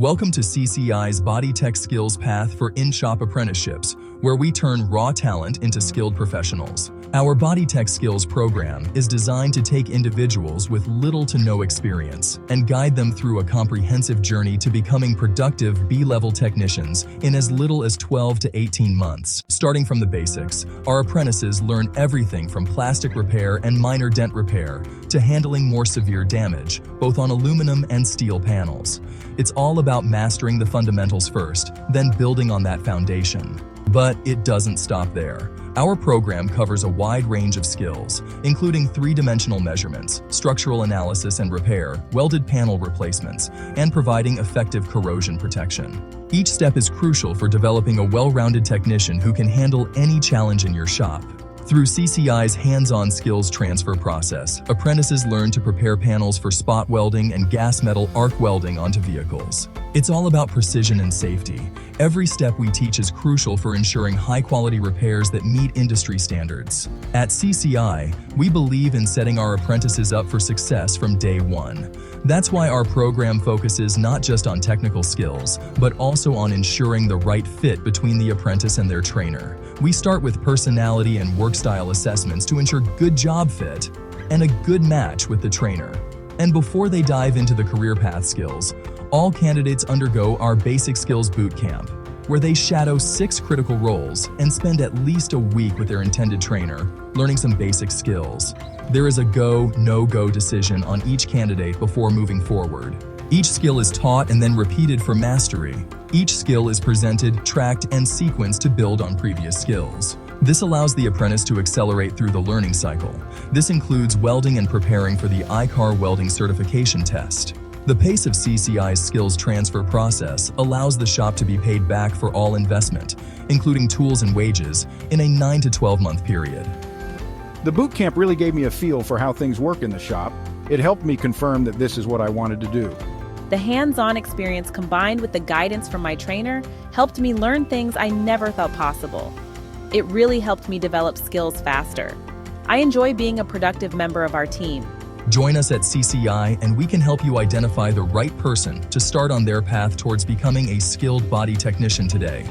Welcome to CCI's Body Tech Skills Path for In-Shop Apprenticeships, where we turn raw talent into skilled professionals. Our Body Tech Skills program is designed to take individuals with little to no experience and guide them through a comprehensive journey to becoming productive B-level technicians in as little as 12 to 18 months. Starting from the basics, our apprentices learn everything from plastic repair and minor dent repair to handling more severe damage, both on aluminum and steel panels. It's all about mastering the fundamentals first, then building on that foundation. But it doesn't stop there. Our program covers a wide range of skills, including three-dimensional measurements, structural analysis and repair, welded panel replacements, and providing effective corrosion protection. Each step is crucial for developing a well-rounded technician who can handle any challenge in your shop. Through CCI's hands-on skills transfer process, apprentices learn to prepare panels for spot welding and gas metal arc welding onto vehicles. It's all about precision and safety. Every step we teach is crucial for ensuring high-quality repairs that meet industry standards. At CCI, we believe in setting our apprentices up for success from day one. That's why our program focuses not just on technical skills, but also on ensuring the right fit between the apprentice and their trainer. We start with personality and work style assessments to ensure good job fit and a good match with the trainer. And before they dive into the career path skills, all candidates undergo our Basic Skills Boot Camp, where they shadow 6 critical roles and spend at least a week with their intended trainer, learning some basic skills. There is a go, no-go decision on each candidate before moving forward. Each skill is taught and then repeated for mastery. Each skill is presented, tracked, and sequenced to build on previous skills. This allows the apprentice to accelerate through the learning cycle. This includes welding and preparing for the ICAR welding certification test. The pace of CCI's skills transfer process allows the shop to be paid back for all investment, including tools and wages, in a 9 to 12-month period. The boot camp really gave me a feel for how things work in the shop. It helped me confirm that this is what I wanted to do. The hands-on experience combined with the guidance from my trainer helped me learn things I never thought possible. It really helped me develop skills faster. I enjoy being a productive member of our team. Join us at CCI and we can help you identify the right person to start on their path towards becoming a skilled body technician today.